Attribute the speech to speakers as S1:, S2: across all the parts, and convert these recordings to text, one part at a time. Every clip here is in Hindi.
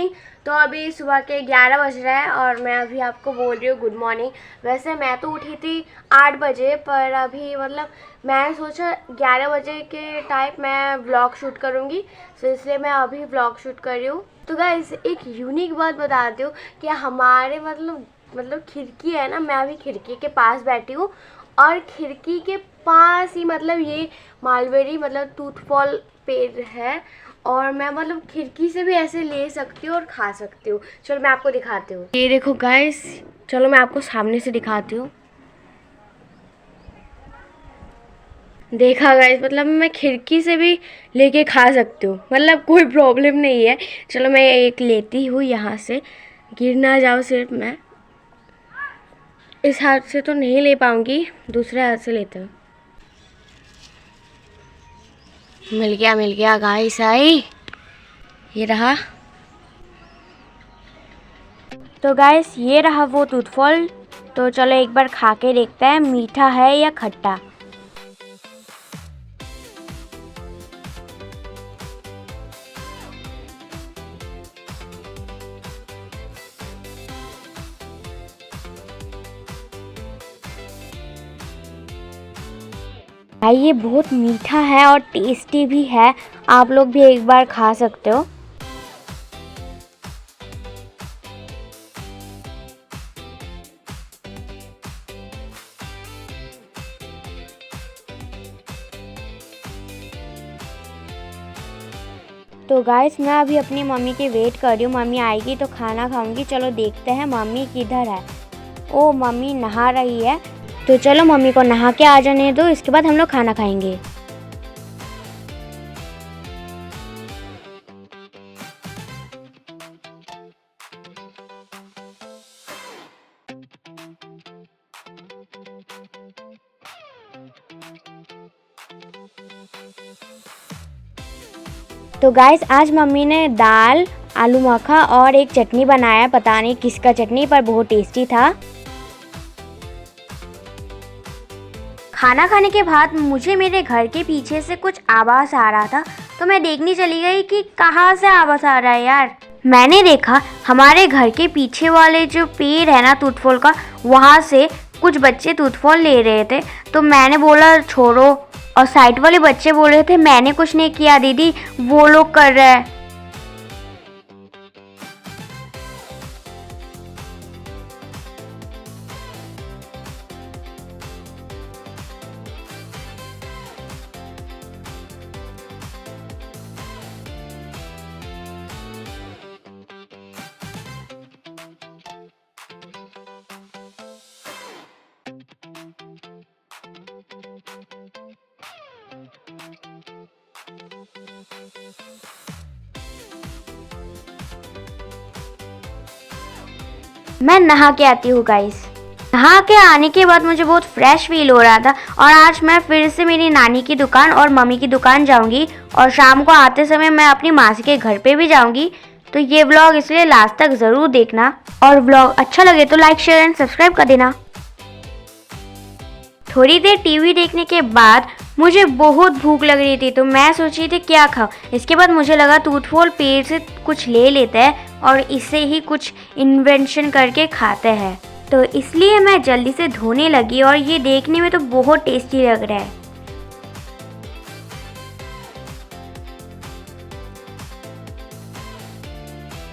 S1: मॉर्निंग। तो अभी सुबह के 11 बज रहे हैं और मैं अभी आपको बोल रही हूँ गुड मॉर्निंग। वैसे मैं तो उठी थी 8 बजे, पर अभी मतलब मैं सोचा 11 बजे के टाइप मैं व्लॉग शूट करूँगी, तो इसलिए मैं अभी व्लॉग शूट कर रही हूँ। तो गाइस एक यूनिक बात बताती हूँ कि हमारे मतलब खिड़की है ना, मैं अभी खिड़की के पास बैठी हूँ और खिड़की के पास ही मतलब ये मालबेरी मतलब टूथफॉल पेड़ है और मैं मतलब खिड़की से भी ऐसे ले सकती हूँ और खा सकती हूँ। चलो मैं आपको दिखाती हूँ। ये देखो गाइस, चलो मैं आपको सामने से दिखाती हूँ। देखा गाइस, मतलब मैं खिड़की से भी लेके खा सकती हूँ, मतलब कोई प्रॉब्लम नहीं है। चलो मैं एक लेती हूँ यहाँ से, गिर ना जाओ सिर्फ। मैं इस हाथ से तो नहीं ले पाऊंगी, दूसरे हाथ से लेते हूँ। मिल गया गाइस, आई ये रहा। तो गाइस ये रहा वो टूथफॉल। तो चलो एक बार खा के देखते हैं मीठा है या खट्टा। भाई ये बहुत मीठा है और टेस्टी भी है, आप लोग भी एक बार खा सकते हो। तो गाइस मैं अभी अपनी मम्मी की वेट कर रही हूँ, मम्मी आएगी तो खाना खाऊंगी। चलो देखते हैं मम्मी किधर है। ओ मम्मी नहा रही है, तो चलो मम्मी को नहा के आ जाने दो, इसके बाद हम लोग खाना खाएंगे। तो गाइस आज मम्मी ने दाल, आलू मखा और एक चटनी बनाया, पता नहीं किसका चटनी, पर बहुत टेस्टी था। खाना खाने के बाद मुझे मेरे घर के पीछे से कुछ आवाज़ आ रहा था, तो मैं देखने चली गई कि कहाँ से आवाज़ आ रहा है यार। मैंने देखा हमारे घर के पीछे वाले जो पेड़ है ना टूथफॉल का, वहाँ से कुछ बच्चे टूथफॉल ले रहे थे। तो मैंने बोला छोड़ो, और साइड वाले बच्चे बोल रहे थे मैंने कुछ नहीं किया दीदी, वो लोग कर रहे हैं। मैं नहा के आती हूँ गाइस। नहा के आने के बाद मुझे बहुत फ्रेश फील हो रहा था और आज मैं फिर से मेरी नानी की दुकान और मम्मी की दुकान जाऊंगी और शाम को आते समय मैं अपनी मासी के घर पे भी जाऊंगी। तो ये व्लॉग इसलिए लास्ट तक ज़रूर देखना, और व्लॉग अच्छा लगे तो लाइक शेयर एंड सब्सक्राइब कर देना। थोड़ी देर टीवी देखने के बाद मुझे बहुत भूख लग रही थी, तो मैं सोच रही थी क्या खाऊं। इसके बाद मुझे लगा टूथफॉल पेड़ से कुछ ले लेते हैं और इससे ही कुछ इन्वेंशन करके खाते हैं। तो इसलिए मैं जल्दी से धोने लगी और ये देखने में तो बहुत टेस्टी लग रहा है।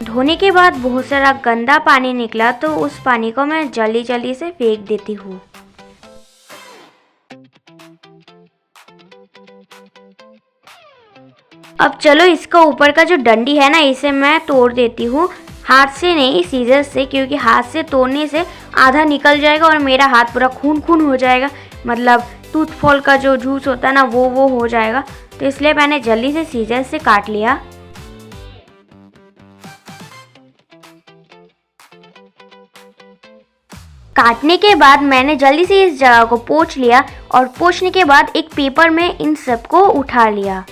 S1: धोने के बाद बहुत सारा गंदा पानी निकला, तो उस पानी को मैं जल्दी जल्दी से फेंक देती हूँ। अब चलो इसका ऊपर का जो डंडी है ना, इसे मैं तोड़ देती हूँ, हाथ से नहीं सीजर से, क्योंकि हाथ से तोड़ने से आधा निकल जाएगा और मेरा हाथ पूरा खून खून हो जाएगा, मतलब टूथफॉल का जो जूस होता है ना वो हो जाएगा। तो इसलिए मैंने जल्दी से सीजर से काट लिया। काटने के बाद मैंने जल्दी से इस जगह को पोंछ लिया और पोंछने के बाद एक पेपर में इन सबको उठा लिया।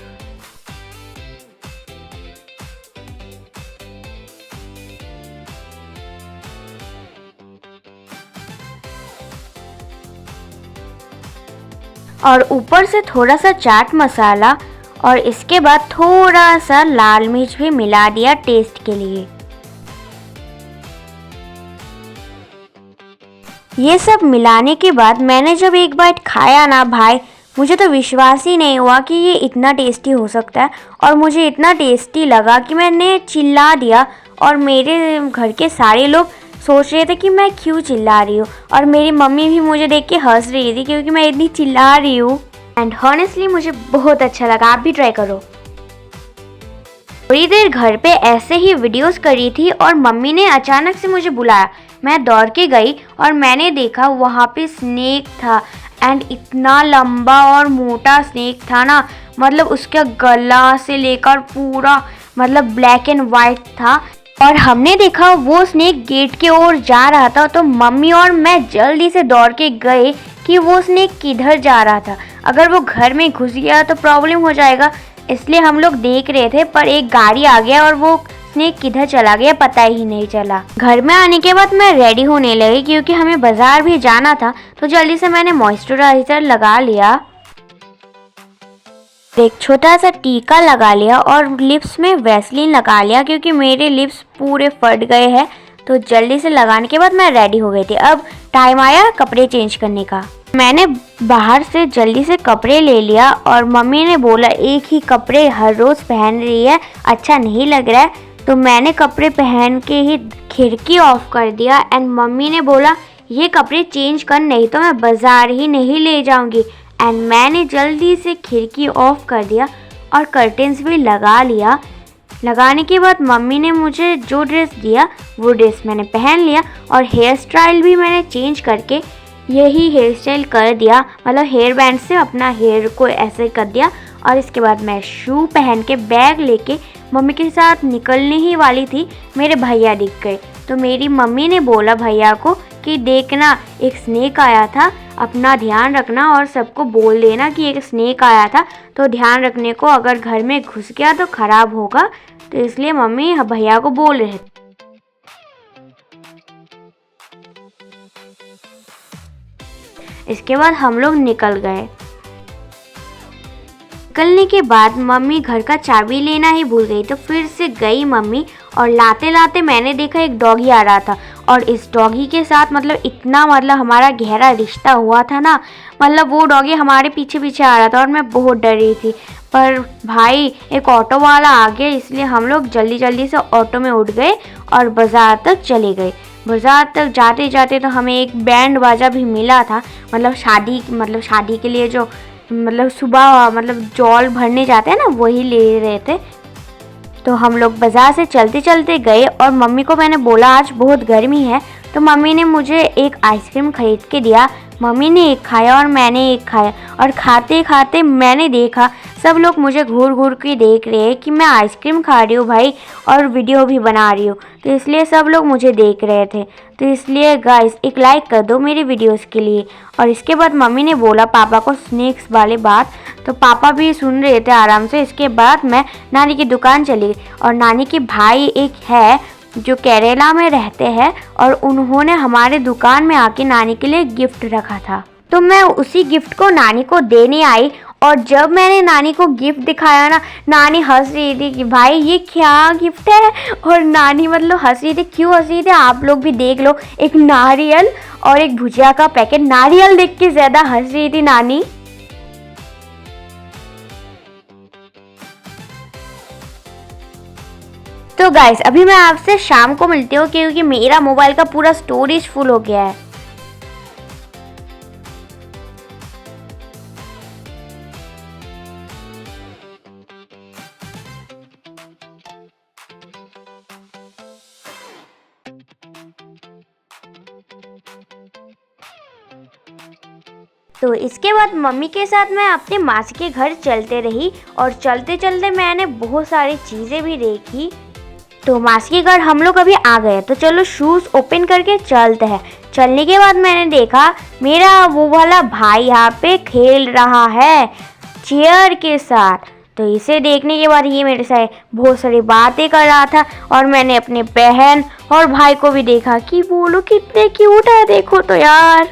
S1: और ऊपर से थोड़ा सा चाट मसाला और इसके बाद थोड़ा सा लाल मिर्च भी मिला दिया टेस्ट के लिए।
S2: ये सब मिलाने के बाद मैंने जब एक बाइट खाया ना भाई, मुझे तो विश्वास ही नहीं हुआ कि ये इतना टेस्टी हो सकता है। और मुझे इतना टेस्टी लगा कि मैंने चिल्ला दिया और मेरे घर के सारे लोग सोच रहे थे कि मैं क्यों चिल्ला रही हूँ, और मेरी मम्मी भी मुझे देख के हंस रही थी क्योंकि मैं इतनी चिल्ला रही हूँ। एंड हॉनेस्टली मुझे बहुत अच्छा लगा, आप भी ट्राई करो। थोड़ी देर घर पे ऐसे ही वीडियोस कर रही थी और मम्मी ने अचानक से मुझे बुलाया। मैं दौड़ के गई और मैंने देखा वहाँ पे स्नेक था, एंड इतना लंबा और मोटा स्नेक था ना, मतलब उसका गला से लेकर पूरा मतलब ब्लैक एंड वाइट था। और हमने देखा वो स्नेक गेट के ओर जा रहा था, तो मम्मी और मैं जल्दी से दौड़ के गए कि वो स्नेक किधर जा रहा था। अगर वो घर में घुस गया तो प्रॉब्लम हो जाएगा, इसलिए हम लोग देख रहे थे। पर एक गाड़ी आ गया और वो स्नेक किधर चला गया पता ही नहीं चला। घर में आने के बाद मैं रेडी होने लगी क्योंकि हमें बाजार भी जाना था, तो जल्दी से मैंने मॉइस्चराइजर लगा लिया, एक छोटा सा टीका लगा लिया और लिप्स में वैसलीन लगा लिया क्योंकि मेरे लिप्स पूरे फट गए हैं। तो जल्दी से लगाने के बाद मैं रेडी हो गई थी। अब टाइम आया कपड़े चेंज करने का। मैंने बाहर से जल्दी से कपड़े ले लिया और मम्मी ने बोला एक ही कपड़े हर रोज़ पहन रही है, अच्छा नहीं लग रहा है। तो मैंने कपड़े पहन के ही खिड़की ऑफ कर दिया एंड मम्मी ने बोला ये कपड़े चेंज कर, नहीं तो मैं बाज़ार ही नहीं ले जाऊंगी। एंड मैंने जल्दी से खिड़की ऑफ कर दिया और कर्टेंस भी लगा लिया। लगाने के बाद मम्मी ने मुझे जो ड्रेस दिया वो ड्रेस मैंने पहन लिया और हेयर स्टाइल भी मैंने चेंज करके यही हेयर स्टाइल कर दिया, मतलब हेयर बैंड से अपना हेयर को ऐसे कर दिया। और इसके बाद मैं शू पहन के बैग लेके मम्मी के साथ निकलने ही वाली थी, मेरे भैया दिख गए। तो मेरी मम्मी ने बोला भैया को कि देखना एक स्नेक आया था, अपना ध्यान रखना और सबको बोल देना कि एक स्नेक आया था, तो ध्यान रखने को, अगर घर में घुस गया तो ख़राब होगा। तो इसलिए मम्मी भैया को बोल रहे थे। इसके बाद हम लोग निकल गए। निकलने के बाद मम्मी घर का चाबी लेना ही भूल गई, तो फिर से गई मम्मी और लाते लाते मैंने देखा एक डॉगी आ रहा था। और इस डॉगी के साथ मतलब इतना मतलब हमारा गहरा रिश्ता हुआ था ना, मतलब वो डॉगी हमारे पीछे पीछे आ रहा था और मैं बहुत डर रही थी। पर भाई एक ऑटो वाला आ गया, इसलिए हम लोग जल्दी जल्दी से ऑटो में उठ गए और बाज़ार तक चले गए। बाज़ार तक जाते जाते तो हमें एक बैंड बाजा भी मिला था, मतलब शादी के लिए जो मतलब सुबह मतलब जौल भरने जाते हैं ना, वही ले रहे थे। तो हम लोग बाज़ार से चलते चलते गए और मम्मी को मैंने बोला आज बहुत गर्मी है, तो मम्मी ने मुझे एक आइसक्रीम खरीद के दिया। मम्मी ने एक खाया और मैंने एक खाया, और खाते खाते मैंने देखा सब लोग मुझे घूर घूर के देख रहे हैं कि मैं आइसक्रीम खा रही हूँ भाई और वीडियो भी बना रही हूँ, तो इसलिए सब लोग मुझे देख रहे थे। तो इसलिए गाइस एक लाइक कर दो मेरी वीडियोस के लिए। और इसके बाद मम्मी ने बोला पापा को स्नैक्स वाले बात, तो पापा भी सुन रहे थे आराम से। इसके बाद मैं नानी की दुकान चली गई, और नानी के भाई एक है जो केरला में रहते हैं, और उन्होंने हमारे दुकान में आके नानी के लिए गिफ्ट रखा था। तो मैं उसी गिफ्ट को नानी को देने आई, और जब मैंने नानी को गिफ्ट दिखाया ना, नानी हंस रही थी कि भाई ये क्या गिफ्ट है। और नानी मतलब हंस रही थी, क्यों हंस रही थी आप लोग भी देख लो, एक नारियल और एक भुजिया का पैकेट। नारियल देख के ज़्यादा हंस रही थी नानी। तो गाइस अभी मैं आपसे शाम को मिलती हूँ क्योंकि मेरा मोबाइल का पूरा स्टोरेज फुल हो गया है। तो इसके बाद मम्मी के साथ मैं अपने मासी के घर चलते रही, और चलते चलते मैंने बहुत सारी चीज़ें भी देखी। तो मासी के घर हम लोग अभी आ गए, तो चलो शूज़ ओपन करके चलते हैं। चलने के बाद मैंने देखा मेरा वो वाला भाई यहाँ पे खेल रहा है चेयर के साथ। तो इसे देखने के बाद ये मेरे से बहुत सारी बातें कर रहा था, और मैंने अपने बहन और भाई को भी देखा कि वो लोग कितने क्यूट है, देखो तो यार।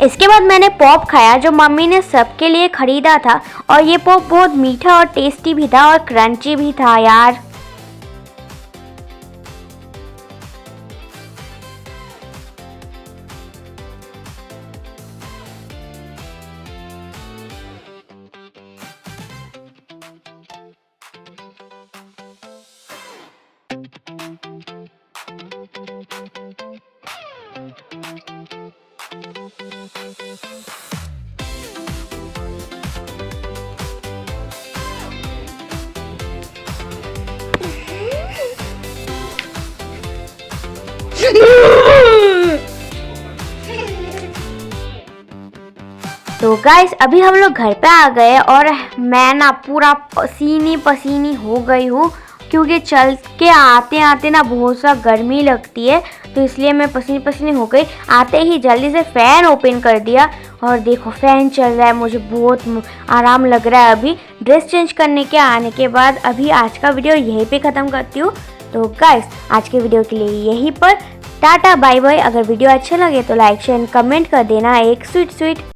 S2: इसके बाद मैंने पॉप खाया जो मम्मी ने सबके लिए खरीदा था, और ये पॉप बहुत मीठा और टेस्टी भी था और क्रंची भी था यार। तो गाइस अभी हम लोग घर पे आ गए और मैं ना पूरा पसीनी पसीनी हो गई हूँ, क्योंकि चल के आते आते ना बहुत सा गर्मी लगती है, तो इसलिए मैं पसीनी पसीनी हो गई। आते ही जल्दी से फ़ैन ओपन कर दिया और देखो फ़ैन चल रहा है, मुझे बहुत आराम लग रहा है। अभी ड्रेस चेंज करने के आने के बाद अभी आज का वीडियो यहीं पे ख़त्म करती हूँ। तो गाइस आज के वीडियो के लिए यहीं पर टाटा बाय बाय। अगर वीडियो अच्छा लगे तो लाइक शेयर कमेंट कर देना एक स्वीट